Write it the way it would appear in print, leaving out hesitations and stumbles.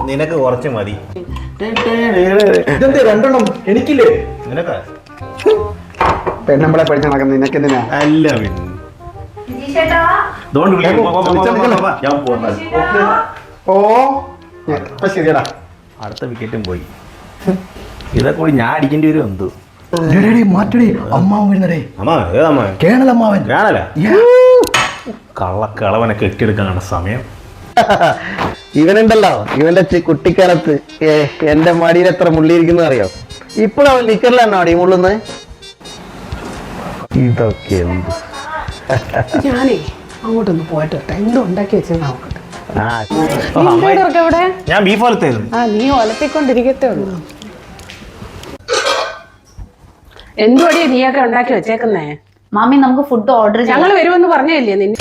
നിനക്ക് കുറച്ച് മതി. രണ്ടെണ്ണം എനിക്കില്ലേ? നിനക്ക് പെണ്ണമ്പളെ പഠിച്ച നടക്കുന്ന നിനക്ക് എന്തിനാ? അല്ല ശരിയടാ, അടുത്ത വിക്കറ്റും പോയി. ഇതൊക്കെ കൂടി ഞാൻ അടിക്കേണ്ടി വരും. എന്തോ മാറ്റടേ, അമ്മാവൻ വരുന്നടേ. കേണലമ്മാവൻ കള്ളക്കളവനെ കെട്ടിയെടുക്കാനാണ് സമയം. ഇവനുണ്ടല്ലോ, ഇവന്റെ കുട്ടിക്കാലത്ത് എന്റെ മടിയിൽ എത്ര മുള്ളിയിരിക്കുന്ന അറിയോ? ഇപ്പോഴവൻ നിക്കറിലാണോ അടി മുള്ളുന്നത്? ഇതൊക്കെ എന്ത്? ഞാനേ അങ്ങോട്ടൊന്ന് പോയിട്ട് എന്തോ ഉണ്ടാക്കി വെച്ചാൽ നോക്കട്ടെ. ഞാൻ ബീഫ് ഒലത്തായിരുന്നു. നീ ഒലത്തിക്കൊണ്ടിരിക്കത്തേ ഉള്ളൂ. എന്തുവടിയാ നീയൊക്കെ ഉണ്ടാക്കി വെച്ചേക്കുന്നേ? മാമി നമുക്ക് ഫുഡ് ഓർഡർ ചെയ്യാം. ഞങ്ങൾ വരുമെന്ന് പറഞ്ഞല്ലേ നിന്നെ?